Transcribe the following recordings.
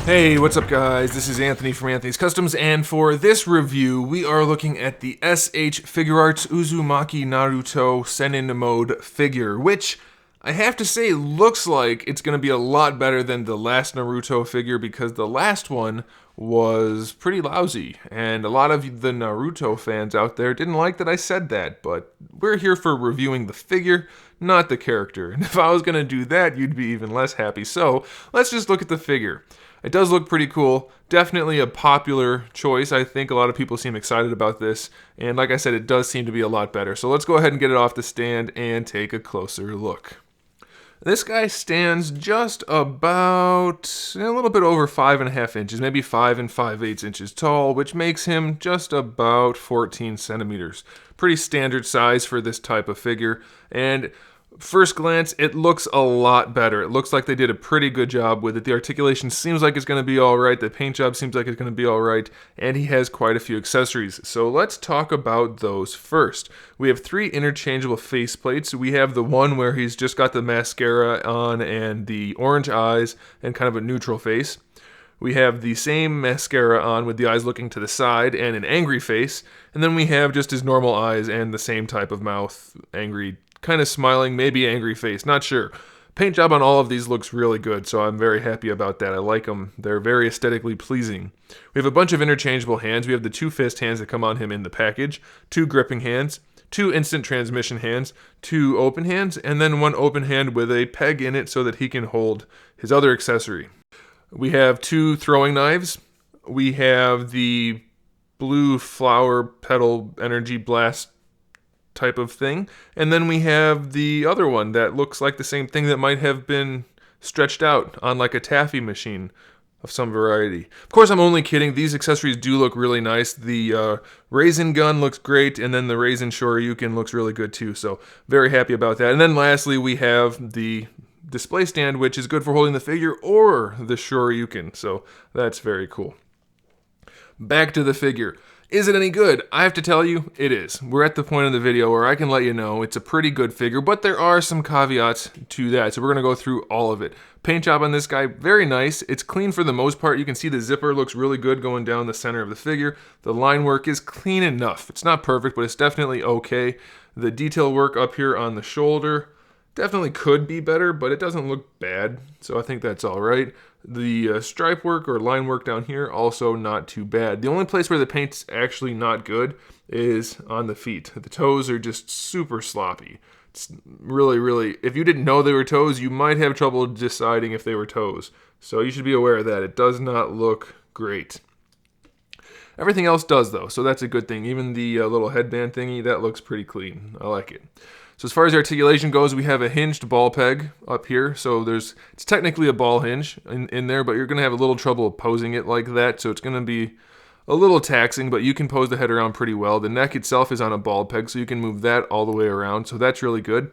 Hey, what's up guys? This is Anthony from AnthonysCustoms, and for this review, we are looking at the SH Figuarts UZUMAKI Naruto Sennin Mode figure, which I have to say looks like it's going to be a lot better than the last Naruto figure because the last one was pretty lousy, and a lot of the Naruto fans out there didn't like that I said that, but we're here for reviewing the figure, not the character, and if I was going to do that, you'd be even less happy, so let's just look at the figure. It does look pretty cool. Definitely a popular choice. I think a lot of people seem excited about this. And like I said, it does seem to be a lot better. So let's go ahead and get it off the stand and take a closer look. This guy stands just about a little bit over 5.5 inches, maybe 5 5/8 inches tall, which makes him just about 14 centimeters. Pretty standard size for this type of figure. And first glance, it looks a lot better. It looks like they did a pretty good job with it. The articulation seems like it's going to be alright. The paint job seems like it's going to be alright. And he has quite a few accessories. So let's talk about those first. We have 3 interchangeable faceplates. We have the one where he's just got the mascara on and the orange eyes and kind of a neutral face. We have the same mascara on with the eyes looking to the side and an angry face. And then we have just his normal eyes and the same type of mouth, angry, kind of smiling, maybe angry face, not sure. Paint job on all of these looks really good, so I'm very happy about that. I like them. They're very aesthetically pleasing. We have a bunch of interchangeable hands. We have the 2 fist hands that come on him in the package, 2 gripping hands, 2 instant transmission hands, 2 open hands, and then 1 open hand with a peg in it so that he can hold his other accessory. We have 2 throwing knives. We have the blue flower petal energy blast type of thing, and then we have the other one that looks like the same thing that might have been stretched out on like a taffy machine of some variety. Of course, I'm only kidding. These accessories do look really nice. The raisin gun looks great, and then the raisin shoryuken looks really good too, so very happy about that. And then lastly, we have the display stand, which is good for holding the figure or the shoryuken, so that's very cool. Back to the figure. Is it any good? I have to tell you, it is. We're at the point of the video where I can let you know it's a pretty good figure, but there are some caveats to that, so we're going to go through all of it. Paint job on this guy, very nice. It's clean for the most part. You can see the zipper looks really good going down the center of the figure. The line work is clean enough. It's not perfect, but it's definitely okay. The detail work up here on the shoulder definitely could be better, but it doesn't look bad, so I think that's all right. The stripe work or line work down here, also not too bad. The only place where the paint's actually not good is on the feet. The toes are just super sloppy. It's really, if you didn't know they were toes, you might have trouble deciding if they were toes. So you should be aware of that. It does not look great. Everything else does though, so that's a good thing. Even the little headband thingy, that looks pretty clean. I like it. So as far as articulation goes, we have a hinged ball peg up here. So it's technically a ball hinge in there, but you're going to have a little trouble posing it like that. So it's going to be a little taxing, but you can pose the head around pretty well. The neck itself is on a ball peg, so you can move that all the way around. So that's really good.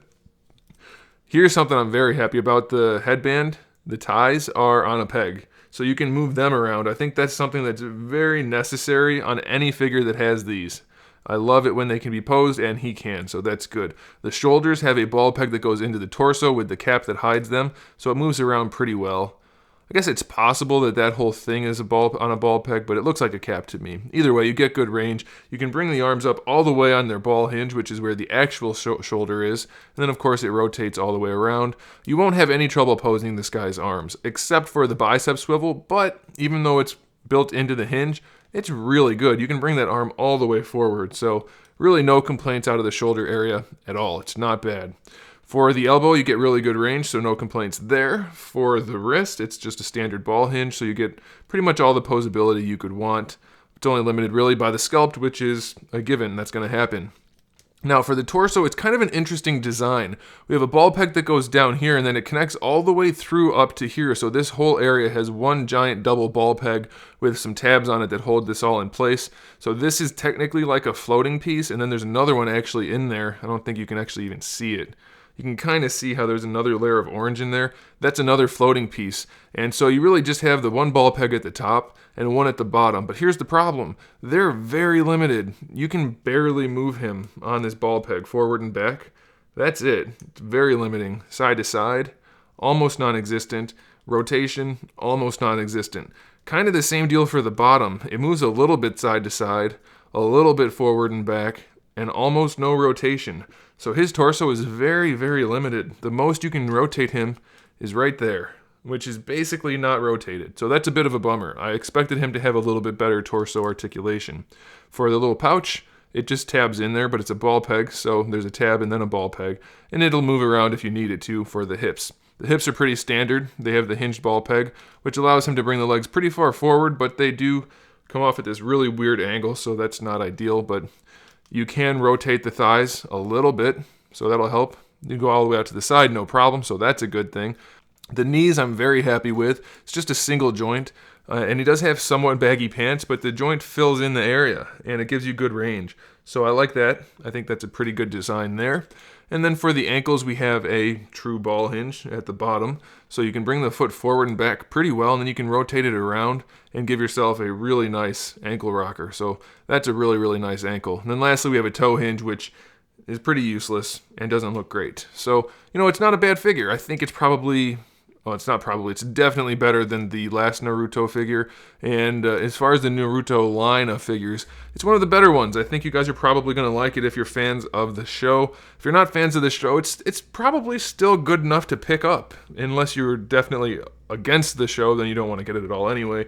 Here's something I'm very happy about. The headband, the ties are on a peg, so you can move them around. I think that's something that's very necessary on any figure that has these. I love it when they can be posed, and he can, so that's good. The shoulders have a ball peg that goes into the torso with the cap that hides them, so it moves around pretty well. I guess it's possible that whole thing is on a ball peg, but it looks like a cap to me. Either way, you get good range. You can bring the arms up all the way on their ball hinge, which is where the actual shoulder is, and then of course it rotates all the way around. You won't have any trouble posing this guy's arms, except for the bicep swivel, but even though it's built into the hinge, it's really good. You can bring that arm all the way forward, so really no complaints out of the shoulder area at all. It's not bad. For the elbow, you get really good range, so no complaints there. For the wrist, it's just a standard ball hinge, so you get pretty much all the posability you could want. It's only limited really by the sculpt, which is a given. That's going to happen. Now for the torso, it's kind of an interesting design. We have a ball peg that goes down here and then it connects all the way through up to here. So this whole area has one giant double ball peg with some tabs on it that hold this all in place. So this is technically like a floating piece, and then there's another one actually in there. I don't think you can actually even see it. You can kind of see how there's another layer of orange in there. That's another floating piece. And so you really just have the one ball peg at the top and one at the bottom. But here's the problem. They're very limited. You can barely move him on this ball peg forward and back. That's it. It's very limiting. Side to side, almost non-existent. Rotation, almost non-existent. Kind of the same deal for the bottom. It moves a little bit side to side, a little bit forward and back, and almost no rotation. So his torso is very, very limited. The most you can rotate him is right there, which is basically not rotated. So that's a bit of a bummer. I expected him to have a little bit better torso articulation. For the little pouch, it just tabs in there, but it's a ball peg, so there's a tab and then a ball peg, and it'll move around if you need it to for the hips. The hips are pretty standard. They have the hinged ball peg, which allows him to bring the legs pretty far forward, but they do come off at this really weird angle, so that's not ideal, but you can rotate the thighs a little bit, so that'll help. You go all the way out to the side, no problem, so that's a good thing. The knees I'm very happy with. It's just a single joint, and he does have somewhat baggy pants, but the joint fills in the area, and it gives you good range. So I like that. I think that's a pretty good design there. And then for the ankles, we have a true ball hinge at the bottom, so you can bring the foot forward and back pretty well, and then you can rotate it around and give yourself a really nice ankle rocker. So that's a really, really nice ankle. And then lastly, we have a toe hinge, which is pretty useless and doesn't look great. So, it's not a bad figure. I think it's probably... Well, it's not probably. It's definitely better than the last Naruto figure. And as far as the Naruto line of figures, it's one of the better ones. I think you guys are probably going to like it if you're fans of the show. If you're not fans of the show, it's probably still good enough to pick up. Unless you're definitely against the show, then you don't want to get it at all anyway.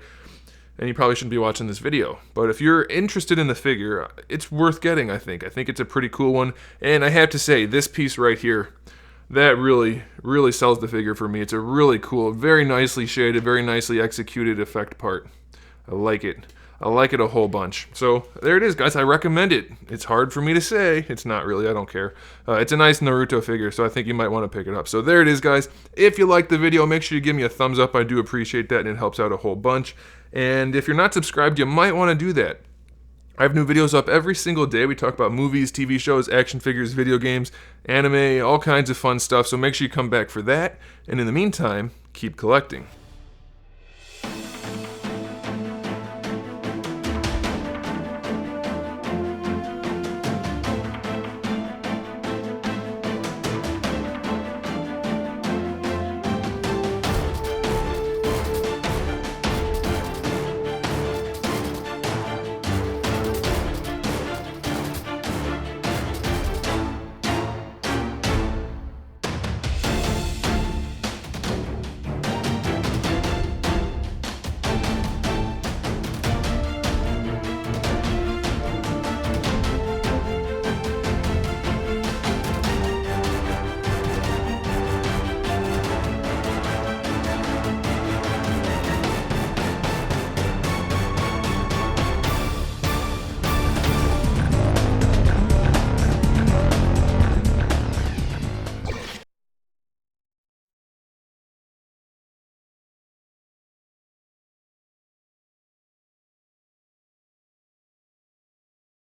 And you probably shouldn't be watching this video. But if you're interested in the figure, it's worth getting, I think. I think it's a pretty cool one. And I have to say, this piece right here, that really, really sells the figure for me. It's a really cool, very nicely shaded, very nicely executed effect part. I like it. I like it a whole bunch. So there it is, guys. I recommend it. It's hard for me to say. It's not really. I don't care. It's a nice Naruto figure, so I think you might want to pick it up. So there it is, guys. If you liked the video, make sure you give me a thumbs up. I do appreciate that, and it helps out a whole bunch. And if you're not subscribed, you might want to do that. I have new videos up every single day. We talk about movies, TV shows, action figures, video games, anime, all kinds of fun stuff. So make sure you come back for that. And in the meantime, keep collecting.